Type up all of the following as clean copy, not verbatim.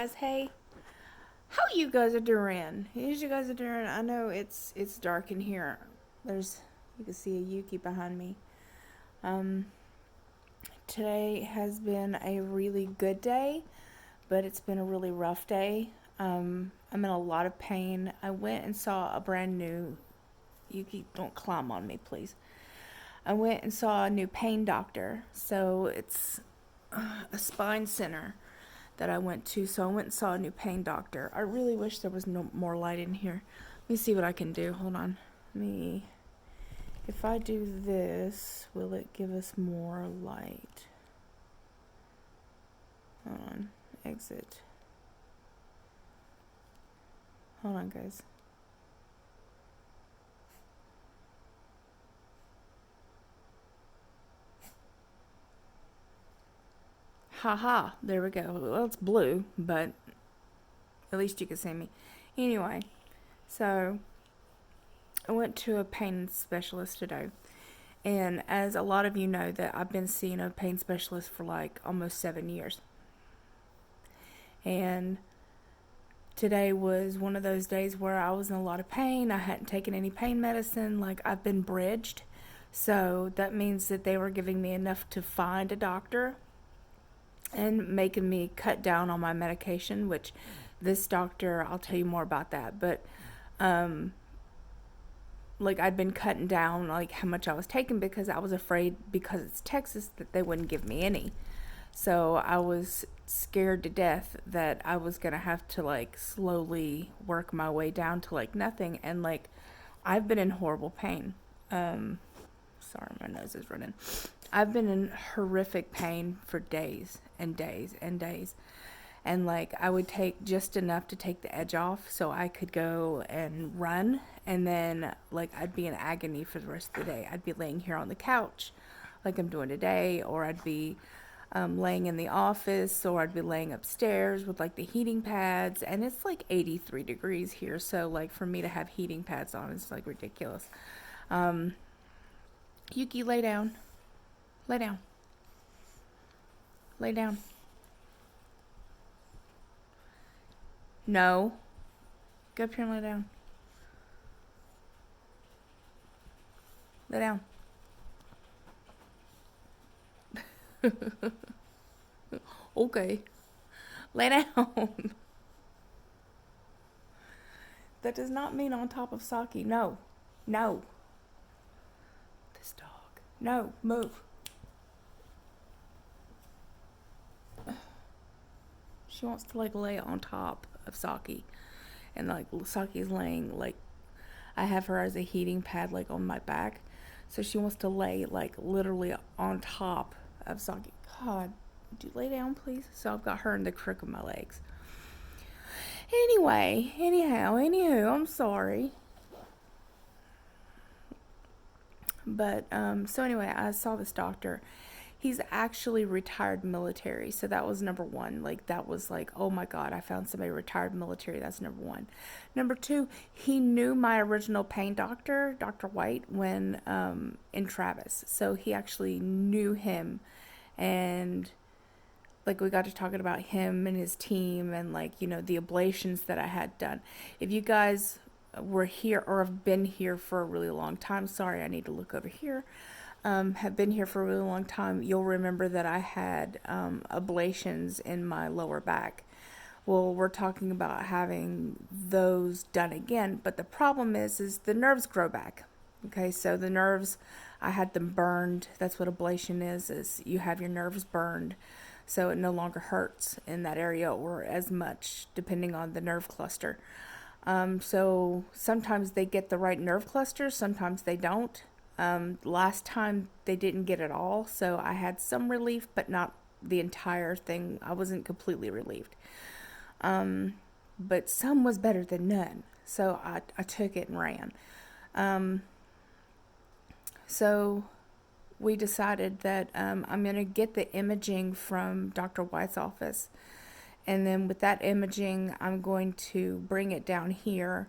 Guys, hey, how you guys are doing? How's you guys are doing? I know it's dark in here. You can see a Yuki behind me. Um, Today has been a really good day, but it's been a really rough day. I'm in a lot of pain. I went and saw a brand new Yuki. Don't climb on me, please. I went and saw a new pain doctor. So it's a spine center that I went to. So I went and saw a new pain doctor. I really wish there was no more light in here. Let me see what I can do. Hold on. If I do this, will it give us more light? Hold on. Exit. Hold on, guys. Haha, there we go. Well, it's blue, but at least you can see me. Anyway, so I went to a pain specialist today. And as a lot of you know, that I've been seeing a pain specialist for like almost 7 years. And today was one of those days where I was in a lot of pain. I hadn't taken any pain medicine. Like, I've been bridged. So that means that they were giving me enough to find a doctor and making me cut down on my medication, which this doctor, I'll tell you more about that. But like, I'd been cutting down like how much I was taking because I was afraid, because it's Texas, that they wouldn't give me any. So I was scared to death that I was gonna have to like slowly work my way down to like nothing. And like, I've been in horrible pain. Sorry, my nose is running. I've been in horrific pain for days and days and days. And like, I would take just enough to take the edge off so I could go and run. And then like, I'd be in agony for the rest of the day. I'd be laying here on the couch like I'm doing today, or I'd be laying in the office, or I'd be laying upstairs with like the heating pads. And it's like 83 degrees here. So like, for me to have heating pads on is like ridiculous. Yuki, lay down. Lay down. Lay down. No. Go up here and lay down. Lay down. Okay. Lay down. That does not mean on top of Saki. No. No. This dog. No. Move. She wants to like lay on top of Saki. And like, Saki's laying like, I have her as a heating pad like on my back. So she wants to lay like literally on top of Saki. God, do you lay down, please? So I've got her in the crook of my legs. Anywho, I'm sorry. But so anyway, I saw this doctor. He's actually retired military, so that was number one. Like, that was like, oh my God, I found somebody retired military. That's number one. Number two, he knew my original pain doctor, Dr. White, when in Travis. So he actually knew him, and like, we got to talking about him and his team, and like, you know, the ablations that I had done. If you guys were here or have been here for a really long time, sorry, I need to look over here. Have been here for a really long time, you'll remember that I had ablations in my lower back. Well, we're talking about having those done again, but the problem is the nerves grow back. Okay, so the nerves, I had them burned. That's what ablation is you have your nerves burned, so it no longer hurts in that area or as much, depending on the nerve cluster. So sometimes they get the right nerve clusters, sometimes they don't. Last time they didn't get it all, so I had some relief, but not the entire thing. I wasn't completely relieved. But some was better than none, so I took it and ran. So we decided that I'm going to get the imaging from Dr. White's office, and then with that imaging, I'm going to bring it down here,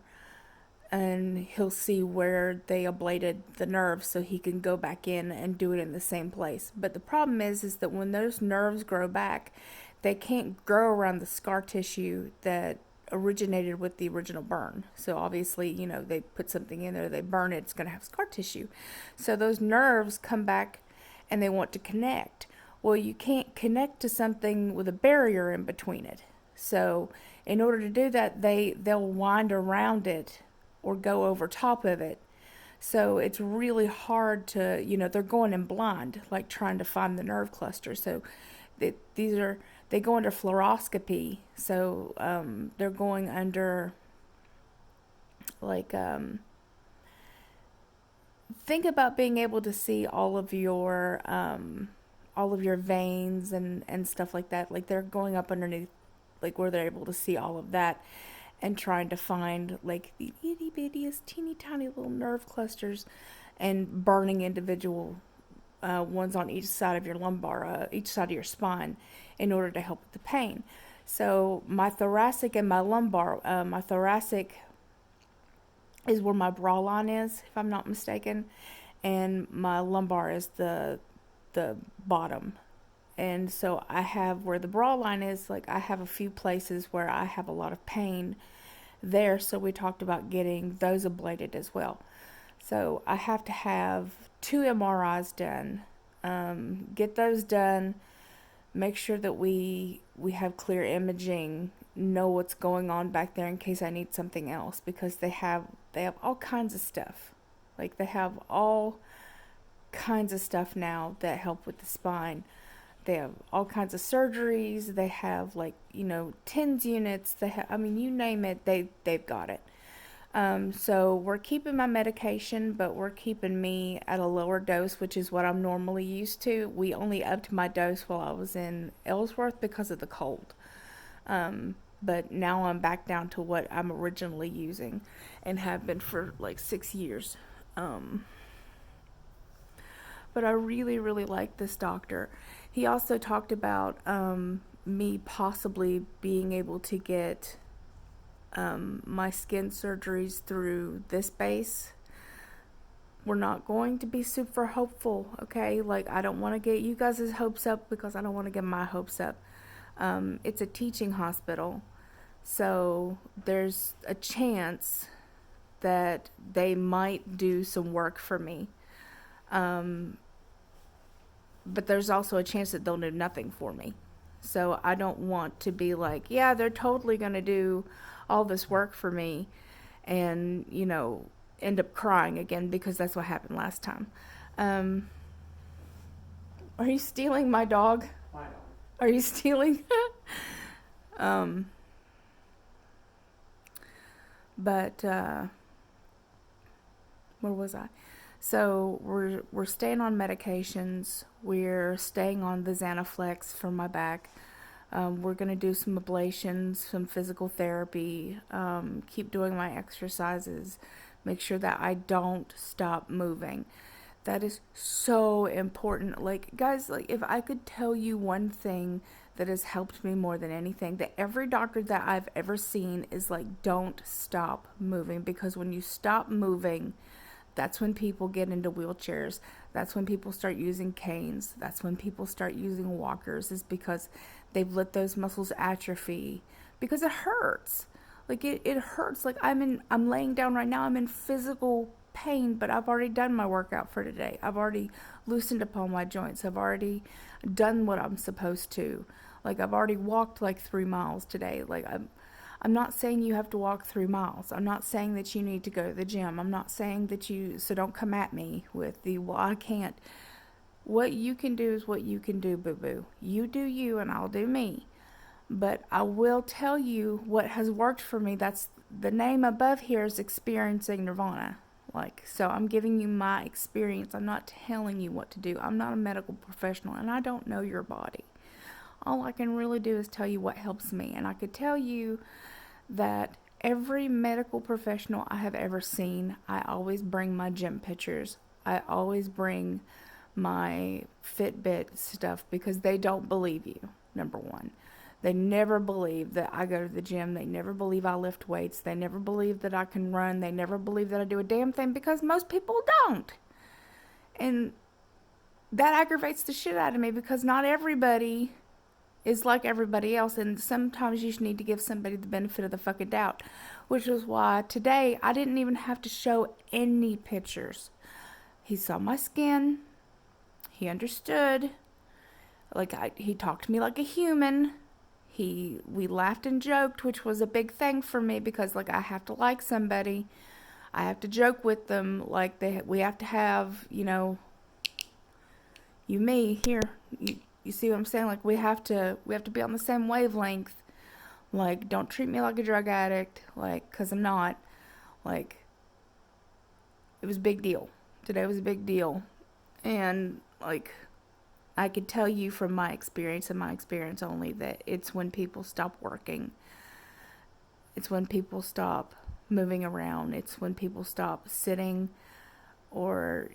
and he'll see where they ablated the nerves so he can go back in and do it in the same place. But the problem is that when those nerves grow back, they can't grow around the scar tissue that originated with the original burn. So obviously, you know, they put something in there, they burn it, it's going to have scar tissue. So those nerves come back and they want to connect. Well, you can't connect to something with a barrier in between it. So in order to do that, they'll wind around it or go over top of it. So it's really hard to, you know, they're going in blind, like trying to find the nerve cluster. So they go under fluoroscopy. So they're going under, like, think about being able to see all of your veins and stuff like that. Like they're going up underneath, like where they're able to see all of that, and trying to find like the itty bittiest teeny tiny little nerve clusters, and burning individual ones on each side of your lumbar, each side of your spine, in order to help with the pain. So my thoracic and my lumbar, my thoracic is where my bra line is, if I'm not mistaken, and my lumbar is the bottom. And so I have where the bra line is, like I have a few places where I have a lot of pain there, so we talked about getting those ablated as well. So I have to have 2 MRIs done, get those done, make sure that we have clear imaging, know what's going on back there in case I need something else, because they have all kinds of stuff. Like they have all kinds of stuff now that help with the spine. They have all kinds of surgeries. They have, like, you know, TENS units. They have, I mean, you name it, they've got it. So we're keeping my medication, but we're keeping me at a lower dose, which is what I'm normally used to. We only upped my dose while I was in Ellsworth because of the cold. But now I'm back down to what I'm originally using and have been for like 6 years. But I really, really like this doctor. He also talked about me possibly being able to get my skin surgeries through this base. We're not going to be super hopeful, okay? Like, I don't want to get you guys' hopes up because I don't want to get my hopes up. It's a teaching hospital, so there's a chance that they might do some work for me. But there's also a chance that they'll do nothing for me. So I don't want to be like, yeah, they're totally going to do all this work for me and, you know, end up crying again, because that's what happened last time. Are you stealing my dog? My dog. Are you stealing? But where was I? So we're staying on medications. We're staying on the Xanaflex for my back. We're going to do some ablations, some physical therapy, keep doing my exercises, make sure that I don't stop moving. That is so important. Like, guys, like, if I could tell you one thing that has helped me more than anything, that every doctor that I've ever seen is like, don't stop moving, because when you stop moving, that's when people get into wheelchairs. That's when people start using canes. That's when people start using walkers, is because they've let those muscles atrophy, because it hurts. Like it hurts. Like I'm laying down right now. I'm in physical pain, but I've already done my workout for today. I've already loosened up all my joints. I've already done what I'm supposed to. Like I've already walked like 3 miles today. Like I'm not saying you have to walk 3 miles. I'm not saying that you need to go to the gym. I'm not saying that so don't come at me with the, well, I can't. What you can do is what you can do, boo-boo. You do you and I'll do me. But I will tell you what has worked for me. That's the name above here is Experiencing Nirvana. Like, so I'm giving you my experience. I'm not telling you what to do. I'm not a medical professional and I don't know your body. All I can really do is tell you what helps me. And I could tell you that every medical professional I have ever seen, I always bring my gym pictures. I always bring my Fitbit stuff, because they don't believe you, number one. They never believe that I go to the gym. They never believe I lift weights. They never believe that I can run. They never believe that I do a damn thing, because most people don't. And that aggravates the shit out of me, because not everybody is like everybody else, and sometimes you just need to give somebody the benefit of the fucking doubt, which was why today I didn't even have to show any pictures. He saw my skin. He understood. Like, he talked to me like a human. We laughed and joked, which was a big thing for me because, like, I have to like somebody. I have to joke with them. Like, we have to have, me here. You see what I'm saying? Like, we have to be on the same wavelength. Like, don't treat me like a drug addict. Like, 'cause I'm not. Like, it was a big deal. Today was a big deal. And, like, I could tell you from my experience and my experience only that it's when people stop working. It's when people stop moving around. It's when people stop sitting, or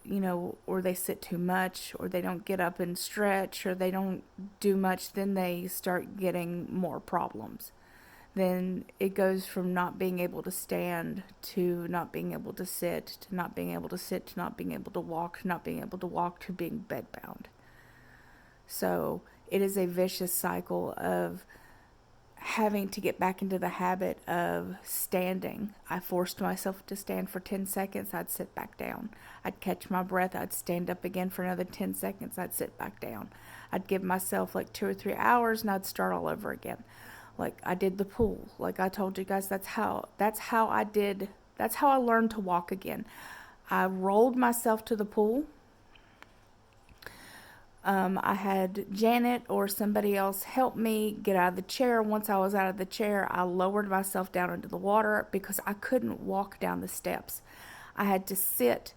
or they sit too much, or they don't get up and stretch, or they don't do much, then they start getting more problems. Then it goes from not being able to stand to not being able to sit, to not being able to sit, to not being able to walk, to not being able to walk, to being bedbound. So it is a vicious cycle of having to get back into the habit of standing. I forced myself to stand for 10 seconds. I'd sit back down. I'd catch my breath. I'd stand up again for another 10 seconds. I'd sit back down. I'd give myself like 2 or 3 hours and I'd start all over again. Like, I did the pool. Like I told you guys, that's how I learned to walk again. I rolled myself to the pool. I had Janet or somebody else help me get out of the chair. Once I was out of the chair, I lowered myself down into the water because I couldn't walk down the steps. I had to sit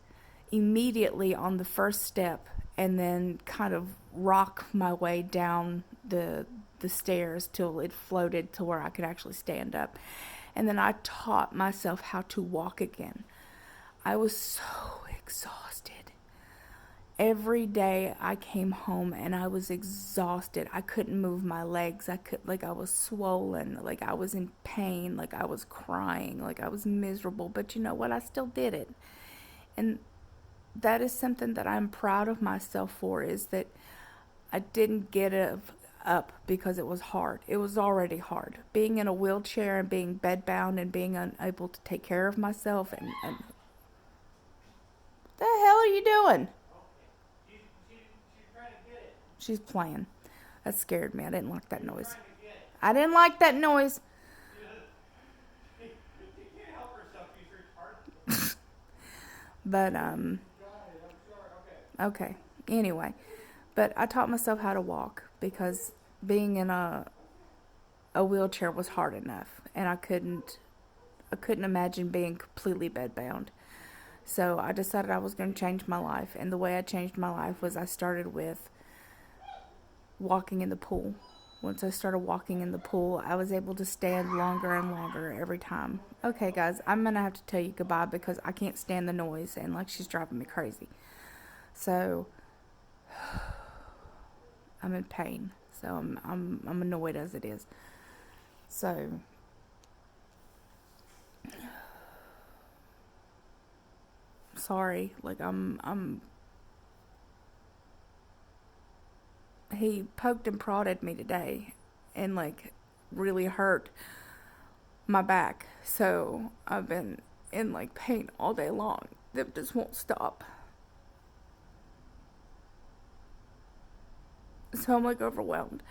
immediately on the first step and then kind of rock my way down the stairs till it floated to where I could actually stand up. And then I taught myself how to walk again. I was so exhausted. Every day I came home and I was exhausted. I couldn't move my legs. I was swollen, like I was in pain, like I was crying, like I was miserable. But you know what? I still did it. And that is something that I'm proud of myself for, is that I didn't get up because it was hard. It was already hard. Being in a wheelchair and being bedbound and being unable to take care of myself and what the hell are you doing? She's playing. That scared me. I didn't like that noise. I didn't like that noise. She can't help herself. She's retarded. But, okay. Anyway. But I taught myself how to walk because being in a wheelchair was hard enough. And I couldn't imagine being completely bedbound. So I decided I was going to change my life. And the way I changed my life was I started with walking in the pool. Once I started walking in the pool, I was able to stand longer and longer every time. Okay, guys, I'm going to have to tell you goodbye because I can't stand the noise and like she's driving me crazy. So I'm in pain. So I'm annoyed as it is. So sorry, like he poked and prodded me today and like really hurt my back. So I've been in like pain all day long. That just won't stop. So I'm like overwhelmed.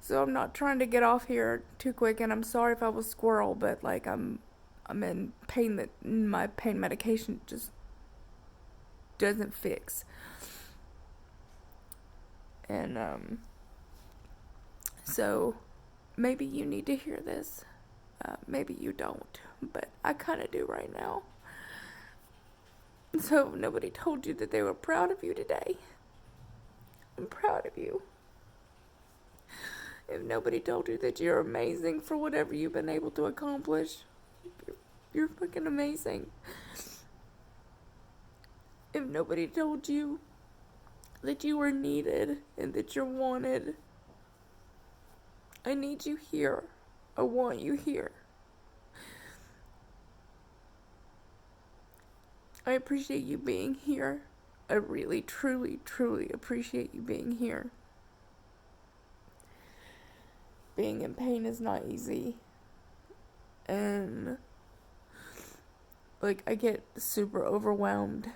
So I'm not trying to get off here too quick, and I'm sorry if I was squirrel, but like I'm in pain that my pain medication just doesn't fix. And so maybe you need to hear this. Maybe you don't, but I kind of do right now. So if nobody told you that they were proud of you today, I'm proud of you. If nobody told you that you're amazing for whatever you've been able to accomplish, you're fucking amazing. If nobody told you that you were needed and that you're wanted, I need you here. I want you here. I appreciate you being here. I really, truly, truly appreciate you being here. being in pain is not easy. And, like, I get super overwhelmed.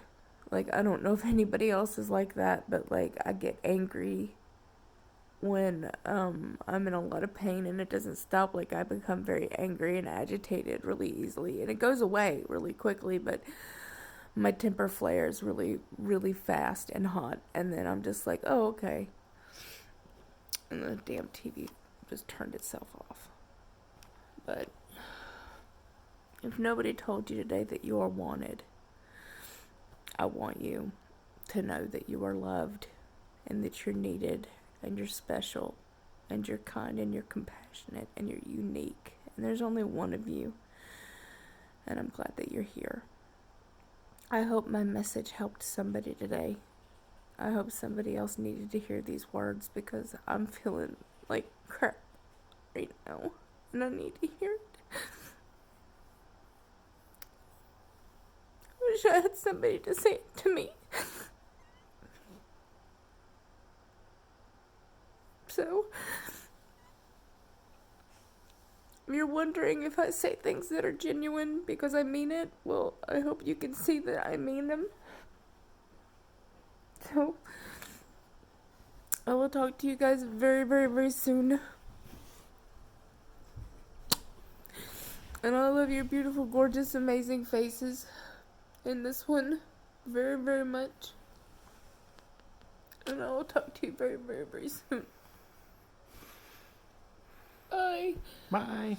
Like, I don't know if anybody else is like that, but, like, I get angry when I'm in a lot of pain and it doesn't stop. Like, I become very angry and agitated really easily, and it goes away really quickly, but my temper flares really, really fast and hot, and then I'm just like, oh, okay. And the damn TV just turned itself off. But if nobody told you today that you are wanted, I want you to know that you are loved and that you're needed and you're special and you're kind and you're compassionate and you're unique. And there's only one of you. And I'm glad that you're here. I hope my message helped somebody today. I hope somebody else needed to hear these words, because I'm feeling like crap right now. And I need to hear it. I wish I had somebody to say it to me. So, if you're wondering if I say things that are genuine because I mean it, well, I hope you can see that I mean them. So, I will talk to you guys very, very, very soon. And I love your beautiful, gorgeous, amazing faces in this one very, very much. And I will talk to you very, very, very soon. Bye. Bye.